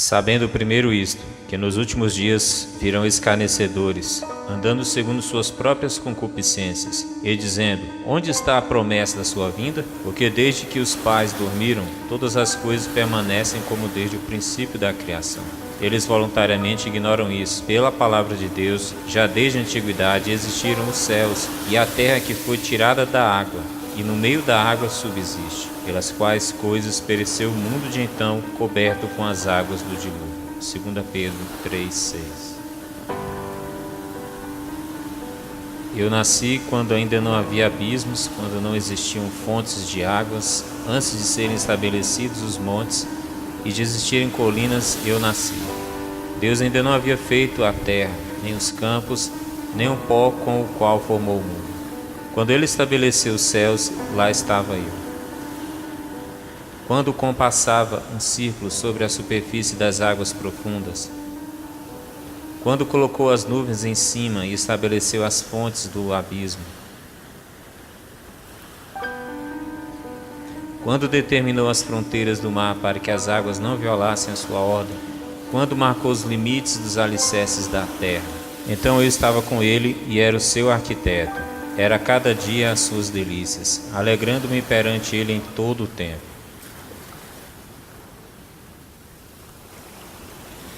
Sabendo primeiro isto, que nos últimos dias virão escarnecedores, andando segundo suas próprias concupiscências, e dizendo: onde está a promessa da sua vinda? Porque desde que os pais dormiram, todas as coisas permanecem como desde o princípio da criação. Eles voluntariamente ignoram isso. Pela palavra de Deus, já desde a antiguidade existiram os céus e a terra que foi tirada da água, e no meio da água subsiste, pelas quais coisas pereceu o mundo de então, coberto com as águas do dilúvio. 2 Pedro 3:6. Eu nasci quando ainda não havia abismos, quando não existiam fontes de águas, antes de serem estabelecidos os montes e de existirem colinas, eu nasci. Deus ainda não havia feito a terra, nem os campos, nem o pó com o qual formou o mundo. Quando Ele estabeleceu os céus, lá estava eu. Quando compassava um círculo sobre a superfície das águas profundas, quando colocou as nuvens em cima e estabeleceu as fontes do abismo, quando determinou as fronteiras do mar para que as águas não violassem a sua ordem, quando marcou os limites dos alicerces da terra, então eu estava com Ele e era o seu arquiteto. Era cada dia as suas delícias, alegrando-me perante Ele em todo o tempo.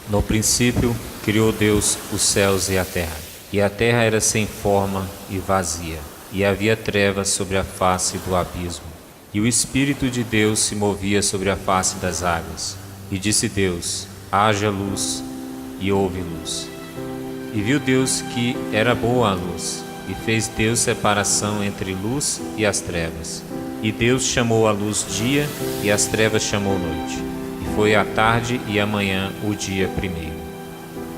No princípio, criou Deus os céus e a terra era sem forma e vazia, e havia trevas sobre a face do abismo. E o Espírito de Deus se movia sobre a face das águas. E disse Deus: haja luz, e houve luz. E viu Deus que era boa a luz, e fez Deus separação entre luz e as trevas. E Deus chamou a luz dia, e as trevas chamou noite. E foi a tarde e a manhã o dia primeiro.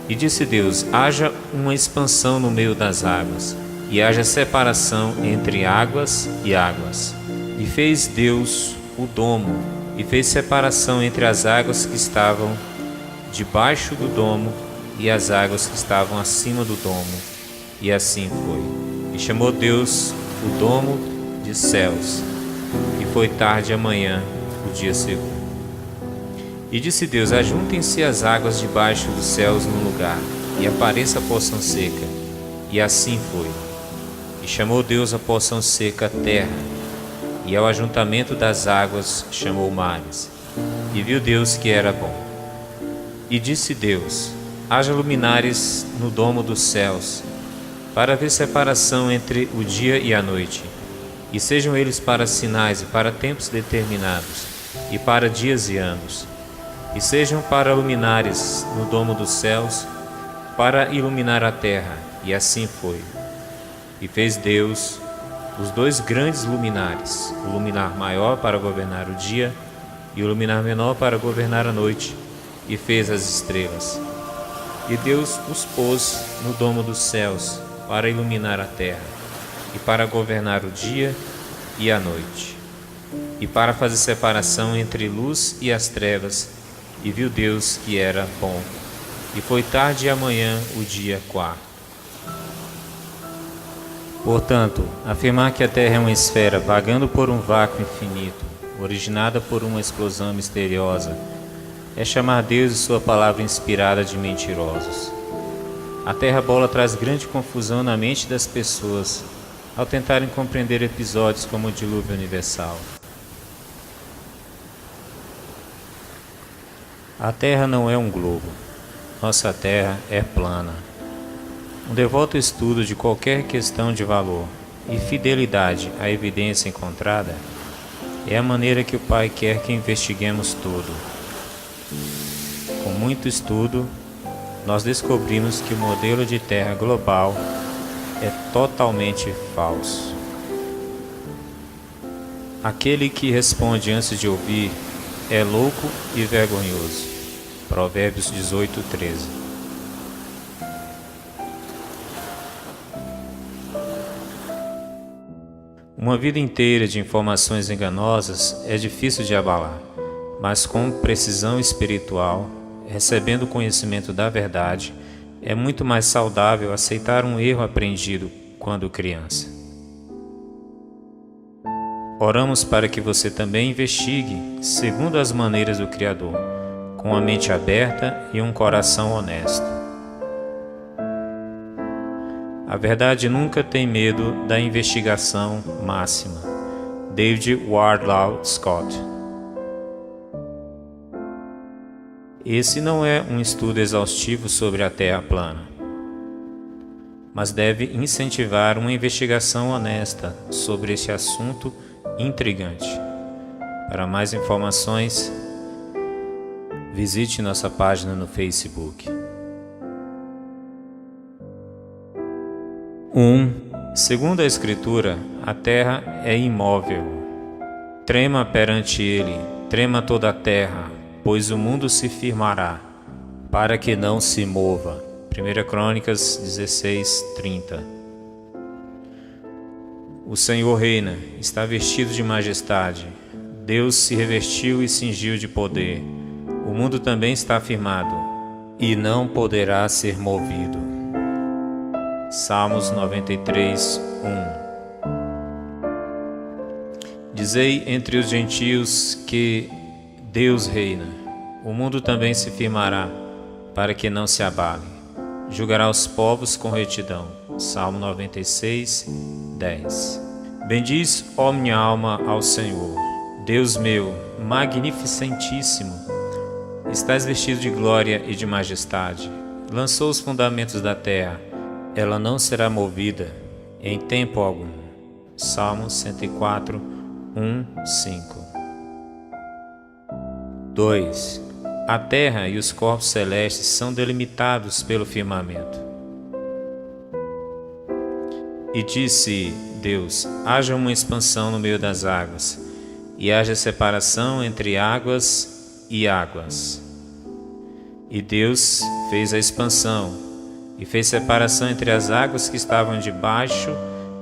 E disse Deus: haja uma expansão no meio das águas, e haja separação entre águas e águas. E fez Deus o domo, e fez separação entre as águas que estavam debaixo do domo e as águas que estavam acima do domo. E assim foi. E chamou Deus o domo de céus. E foi tarde e amanhã o dia segundo. E disse Deus: ajuntem-se as águas debaixo dos céus num lugar, e apareça a porção seca. E assim foi. E chamou Deus a porção seca terra, e ao ajuntamento das águas chamou mares. E viu Deus que era bom. E disse Deus: haja luminares no domo dos céus, para haver separação entre o dia e a noite, e sejam eles para sinais e para tempos determinados, e para dias e anos, e sejam para luminares no domo dos céus, para iluminar a terra. E assim foi. E fez Deus os dois grandes luminares, o luminar maior para governar o dia e o luminar menor para governar a noite, e fez as estrelas. E Deus os pôs no domo dos céus para iluminar a terra, e para governar o dia e a noite, e para fazer separação entre luz e as trevas. E viu Deus que era bom. E foi tarde e amanhã o dia quarto. Portanto, afirmar que a Terra é uma esfera vagando por um vácuo infinito, originada por uma explosão misteriosa, é chamar Deus e sua palavra inspirada de mentirosos. A Terra bola traz grande confusão na mente das pessoas ao tentarem compreender episódios como o dilúvio universal. A Terra não é um globo. Nossa Terra é plana. Um devoto estudo de qualquer questão de valor e fidelidade à evidência encontrada é a maneira que o Pai quer que investiguemos tudo. Com muito estudo, nós descobrimos que o modelo de Terra global é totalmente falso. Aquele que responde antes de ouvir é louco e vergonhoso. Provérbios 18:13. Uma vida inteira de informações enganosas é difícil de abalar, mas com precisão espiritual, recebendo o conhecimento da verdade, é muito mais saudável aceitar um erro aprendido quando criança. Oramos para que você também investigue, segundo as maneiras do Criador, com a mente aberta e um coração honesto. A verdade nunca tem medo da investigação máxima. David Wardlaw Scott. Esse não é um estudo exaustivo sobre a Terra plana, mas deve incentivar uma investigação honesta sobre este assunto intrigante. Para mais informações, visite nossa página no Facebook. 1. Segundo a Escritura, a terra é imóvel. Trema perante ele, trema toda a terra, pois o mundo se firmará, para que não se mova. 1 Crônicas 16:30. O Senhor reina, está vestido de majestade. Deus se revestiu e cingiu de poder. O mundo também está firmado, e não poderá ser movido. Salmos 93:1. Dizei entre os gentios que Deus reina. O mundo também se firmará, para que não se abale. Julgará os povos com retidão. Salmo 96:10. Bendiz, ó minha alma, ao Senhor. Deus meu, magnificentíssimo, estás vestido de glória e de majestade. Lançou os fundamentos da terra, ela não será movida em tempo algum. Salmo 104:1-5. 2. A terra e os corpos celestes são delimitados pelo firmamento. E disse Deus: haja uma expansão no meio das águas, e haja separação entre águas e águas. E Deus fez a expansão, e fez separação entre as águas que estavam debaixo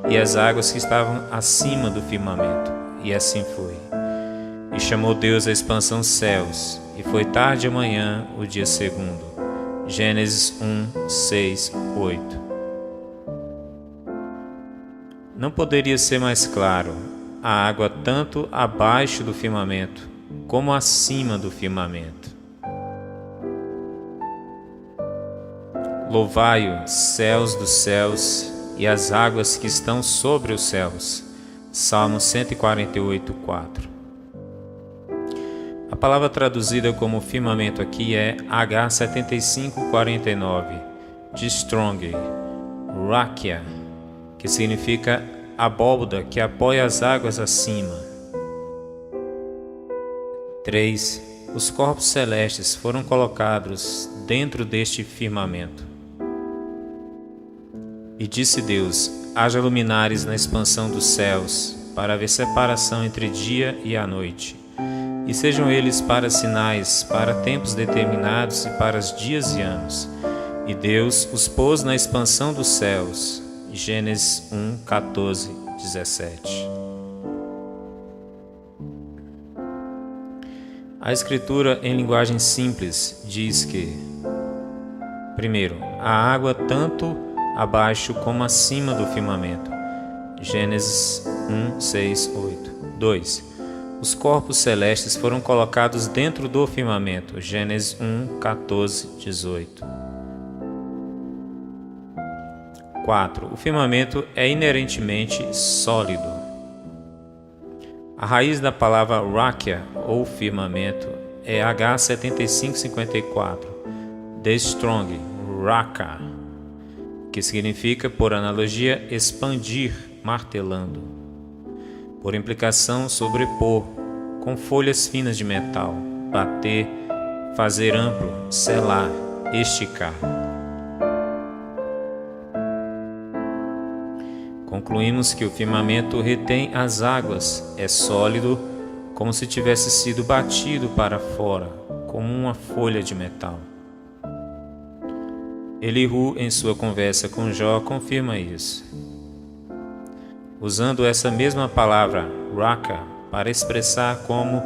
e as águas que estavam acima do firmamento. E assim foi. E chamou Deus a expansão céus, e foi tarde amanhã o dia segundo. Gênesis 1:6-8. Não poderia ser mais claro: a água tanto abaixo do firmamento como acima do firmamento. Louvai-o, céus dos céus, e as águas que estão sobre os céus. Salmo 148:4. A palavra traduzida como firmamento aqui é H7549, de Strong, Rakia, que significa abóboda que apoia as águas acima. 3. Os corpos celestes foram colocados dentro deste firmamento. E disse Deus: haja luminares na expansão dos céus, para haver separação entre dia e a noite. E sejam eles para sinais, para tempos determinados e para os dias e anos. E Deus os pôs na expansão dos céus. Gênesis 1:14-17. A Escritura, em linguagem simples, diz que: primeiro, a água tanto abaixo como acima do firmamento. Gênesis 1:6-8. 2. Os corpos celestes foram colocados dentro do firmamento. Gênesis 1:14-18. 4. O firmamento é inerentemente sólido. A raiz da palavra rakia, ou firmamento, é H7554, The Strong, raka, que significa, por analogia, expandir, martelando. Por implicação, sobrepor, com folhas finas de metal, bater, fazer amplo, selar, esticar. Concluímos que o firmamento retém as águas, é sólido, como se tivesse sido batido para fora, como uma folha de metal. Elihu, em sua conversa com Jó, confirma isso, usando essa mesma palavra, raka, para expressar como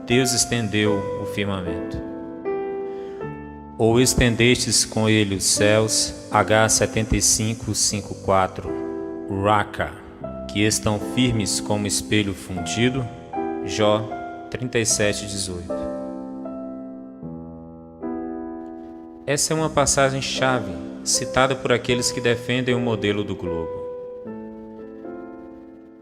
Deus estendeu o firmamento. Ou estendestes com ele os céus, H7554, Raka, que estão firmes como espelho fundido. Jó 37:18. Essa é uma passagem-chave, citada por aqueles que defendem o modelo do globo.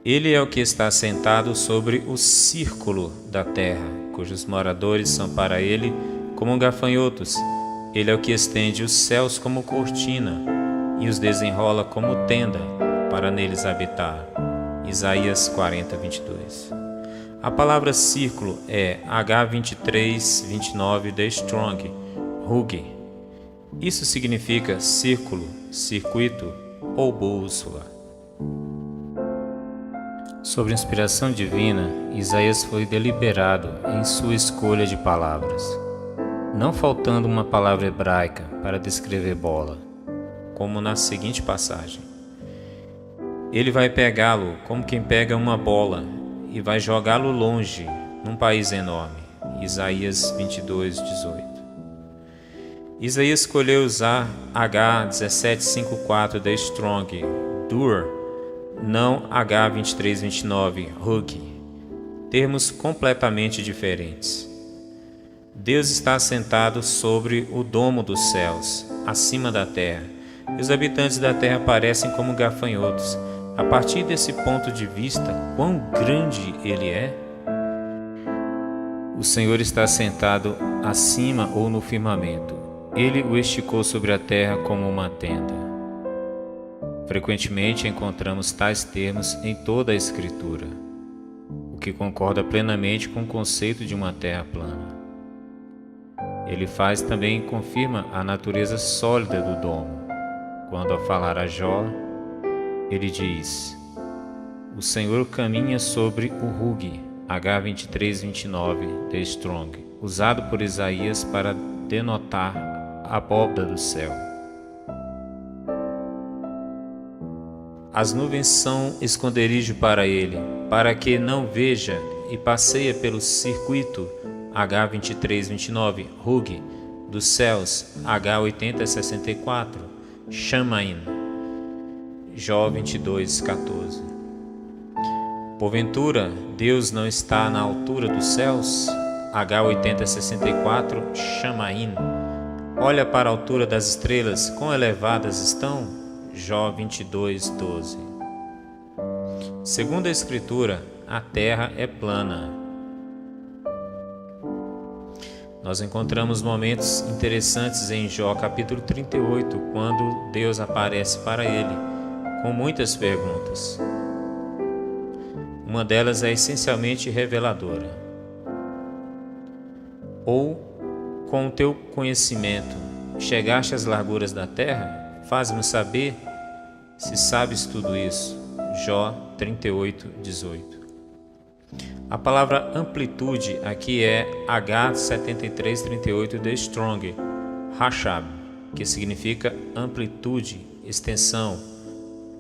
Ele é o que está sentado sobre o círculo da terra, cujos moradores são para ele como gafanhotos. Ele é o que estende os céus como cortina e os desenrola como tenda para neles habitar. Isaías 40, 22. A palavra círculo é H2329 The Strong, Hugg. Isso significa círculo, circuito ou bússola. Sobre inspiração divina, Isaías foi deliberado em sua escolha de palavras, não faltando uma palavra hebraica para descrever bola, como na seguinte passagem. Ele vai pegá-lo como quem pega uma bola e vai jogá-lo longe, num país enorme. Isaías 22, 18. Isaías escolheu usar H1754 The Strong, Dur, não H2329 Hugg, termos completamente diferentes. Deus está assentado sobre o domo dos céus, acima da terra, e os habitantes da terra parecem como gafanhotos. A partir desse ponto de vista, quão grande Ele é? O Senhor está sentado acima ou no firmamento. Ele o esticou sobre a terra como uma tenda. Frequentemente encontramos tais termos em toda a Escritura, o que concorda plenamente com o conceito de uma terra plana. Ele também confirma a natureza sólida do domo. Quando ao falar a Jó, ele diz: o Senhor caminha sobre o Hugg, H2329 The Strong, usado por Isaías para denotar a abóbada do céu. As nuvens são esconderijo para ele, para que não veja, e passeia pelo circuito H2329 Hugg dos céus, H8064 Shamaim, Jó 22:14. Porventura, Deus não está na altura dos céus? H8064 Shamaim. Olha para a altura das estrelas, quão elevadas estão? Jó 22:12. Segundo a Escritura, a terra é plana. Nós encontramos momentos interessantes em Jó capítulo 38, quando Deus aparece para ele com muitas perguntas. Uma delas é essencialmente reveladora. Ou, com o teu conhecimento, chegaste às larguras da terra? Faz-me saber se sabes tudo isso. Jó 38:18. A palavra amplitude aqui é H7338 The Strong, Hashab, que significa amplitude, extensão,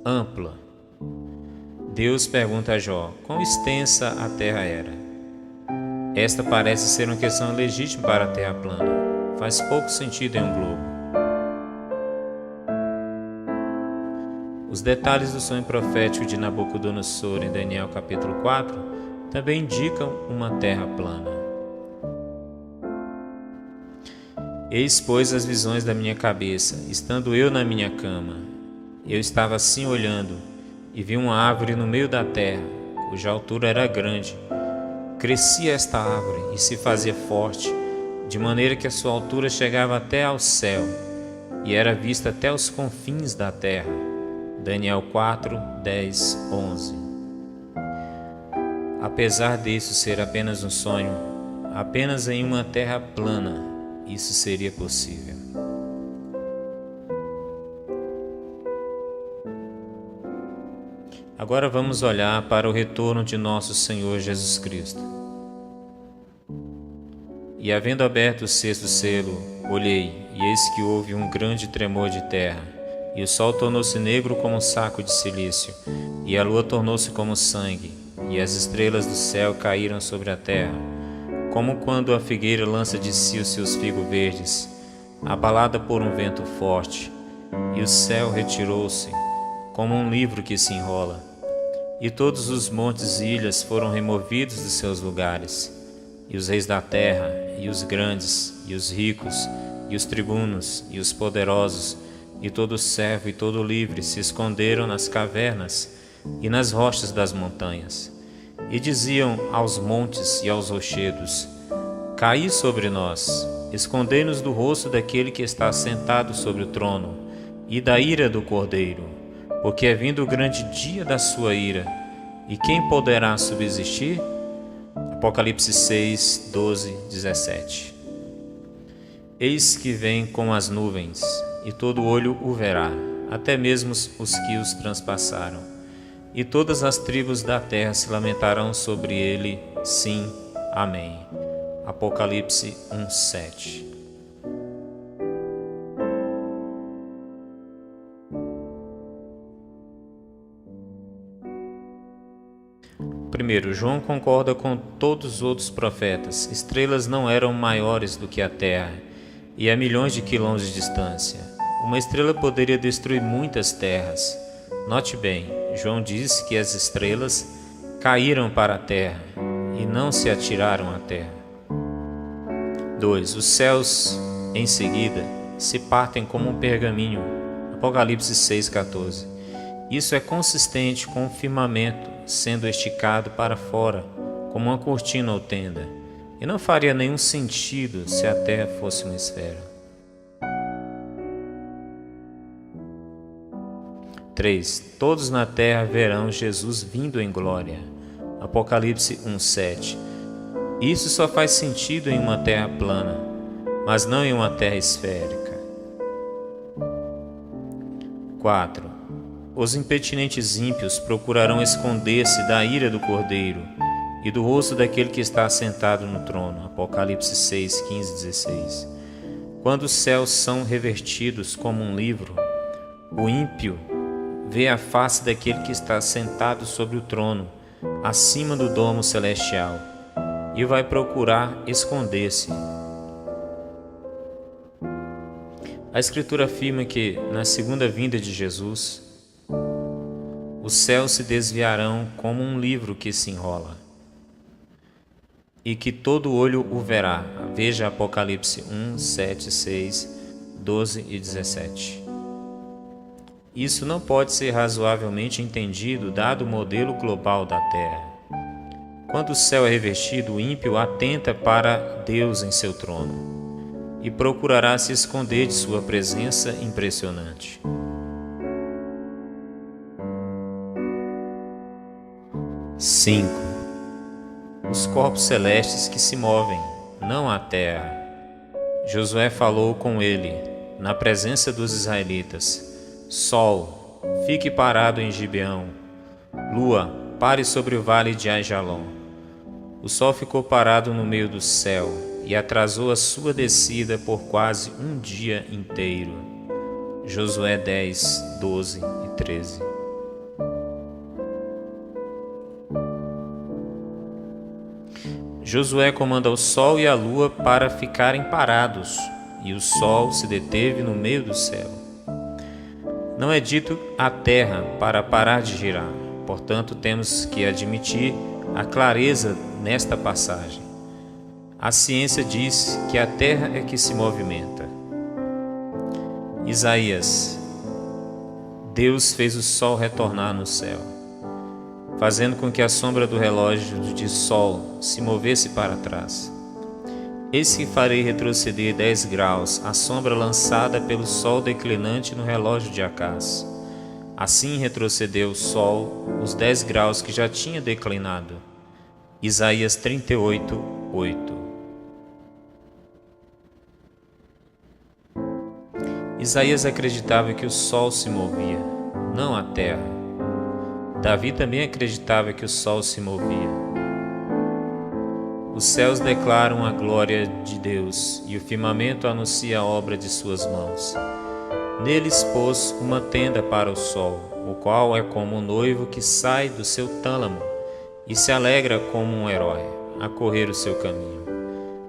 ampla. Deus pergunta a Jó quão extensa a terra era. Esta parece ser uma questão legítima para a terra plana. Faz pouco sentido em um globo. Os detalhes do sonho profético de Nabucodonosor em Daniel capítulo 4 também indicam uma terra plana. Eis, pois, as visões da minha cabeça, estando eu na minha cama. Eu estava assim olhando, e vi uma árvore no meio da terra, cuja altura era grande. Crescia esta árvore e se fazia forte, de maneira que a sua altura chegava até ao céu, e era vista até os confins da terra. Daniel 4, 10, 11. Apesar disso ser apenas um sonho, apenas em uma terra plana, isso seria possível. Agora vamos olhar para o retorno de nosso Senhor Jesus Cristo. E havendo aberto o sexto selo, olhei, e eis que houve um grande tremor de terra, e o sol tornou-se negro como um saco de cilício, e a lua tornou-se como sangue, e as estrelas do céu caíram sobre a terra, como quando a figueira lança de si os seus figos verdes, abalada por um vento forte, e o céu retirou-se, como um livro que se enrola, e todos os montes e ilhas foram removidos de seus lugares, e os reis da terra, e os grandes, e os ricos, e os tribunos, e os poderosos, e todo servo e todo livre se esconderam nas cavernas e nas rochas das montanhas, e diziam aos montes e aos rochedos: Caí sobre nós, escondei-nos do rosto daquele que está sentado sobre o trono, e da ira do Cordeiro, porque é vindo o grande dia da sua ira, e quem poderá subsistir? Apocalipse 6, 12, 17. Eis que vem com as nuvens, e todo olho o verá, até mesmo os que os transpassaram. E todas as tribos da terra se lamentarão sobre ele. Sim, amém. Apocalipse 1, 7. Primeiro, João concorda com todos os outros profetas. Estrelas não eram maiores do que a Terra e a milhões de quilômetros de distância. Uma estrela poderia destruir muitas terras. Note bem, João diz que as estrelas caíram para a terra e não se atiraram à terra. 2. Os céus, em seguida, se partem como um pergaminho. Apocalipse 6,14. Isso é consistente com o firmamento sendo esticado para fora, como uma cortina ou tenda, e não faria nenhum sentido se a terra fosse uma esfera. 3. Todos na terra verão Jesus vindo em glória. Apocalipse 1,7. Isso só faz sentido em uma terra plana, mas não em uma terra esférica. 4. Os impertinentes ímpios procurarão esconder-se da ira do Cordeiro e do rosto daquele que está assentado no trono. Apocalipse 6, 15, 16. Quando os céus são revertidos como um livro, o ímpio vê a face daquele que está sentado sobre o trono, acima do domo celestial, e vai procurar esconder-se. A Escritura afirma que, na segunda vinda de Jesus, os céus se desviarão como um livro que se enrola, e que todo olho o verá. Veja Apocalipse 1, 7, 6, 12 e 17. Isso não pode ser razoavelmente entendido dado o modelo global da Terra. Quando o céu é revestido, o ímpio atenta para Deus em seu trono e procurará se esconder de sua presença impressionante. 5. Os corpos celestes que se movem, não a terra. Josué falou com ele, na presença dos israelitas: Sol, fique parado em Gibeão. Lua, pare sobre o vale de Aijalon. O sol ficou parado no meio do céu e atrasou a sua descida por quase um dia inteiro. Josué 10, 12 e 13. Josué comanda o sol e a lua para ficarem parados, e o sol se deteve no meio do céu. Não é dito a terra para parar de girar, portanto temos que admitir a clareza nesta passagem. A ciência diz que a terra é que se movimenta. Isaías: Deus fez o sol retornar no céu, fazendo com que a sombra do relógio de sol se movesse para trás. Eis que farei retroceder 10 graus a sombra lançada pelo sol declinante no relógio de Acás. Assim retrocedeu o sol os 10 graus que já tinha declinado. Isaías 38, 8. Isaías acreditava que o sol se movia, não a terra. Davi também acreditava que o sol se movia. Os céus declaram a glória de Deus e o firmamento anuncia a obra de suas mãos. Neles pôs uma tenda para o sol, o qual é como um noivo que sai do seu tálamo e se alegra como um herói a correr o seu caminho.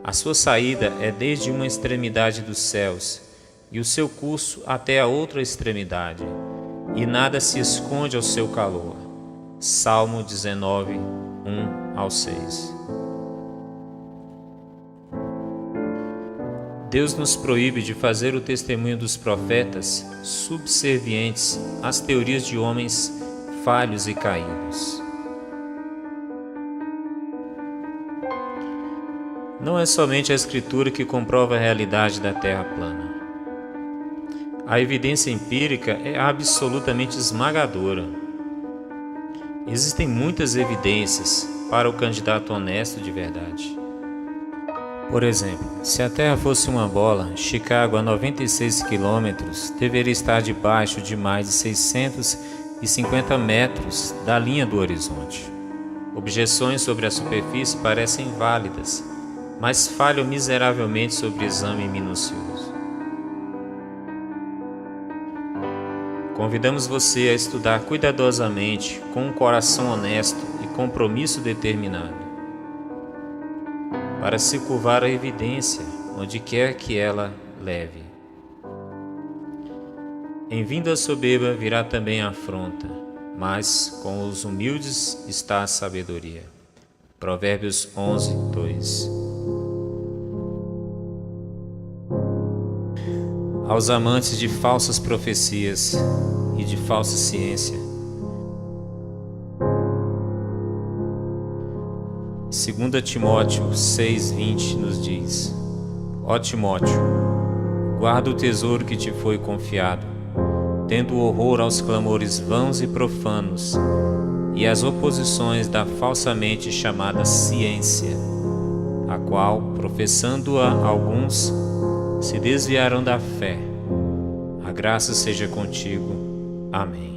A sua saída é desde uma extremidade dos céus e o seu curso até a outra extremidade, e nada se esconde ao seu calor. Salmo 19, 1 ao 6. Deus nos proíbe de fazer o testemunho dos profetas subservientes às teorias de homens falhos e caídos. Não é somente a Escritura que comprova a realidade da Terra plana. A evidência empírica é absolutamente esmagadora. Existem muitas evidências para o candidato honesto de verdade. Por exemplo, se a Terra fosse uma bola, Chicago, a 96 quilômetros, deveria estar debaixo de mais de 650 metros da linha do horizonte. Objeções sobre a superfície parecem válidas, mas falham miseravelmente sobre exame minucioso. Convidamos você a estudar cuidadosamente, com um coração honesto e compromisso determinado, para se curvar a evidência, onde quer que ela leve. Em vindo a soberba virá também a afronta, mas com os humildes está a sabedoria. Provérbios 11, 2. Aos amantes de falsas profecias e de falsa ciência, 2 Timóteo 6,20 nos diz: Ó Timóteo, guarda o tesouro que te foi confiado, tendo horror aos clamores vãos e profanos e às oposições da falsamente chamada ciência, a qual, professando-a alguns, se desviaram da fé. A graça seja contigo. Amém.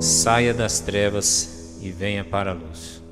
Saia das trevas e venha para a luz.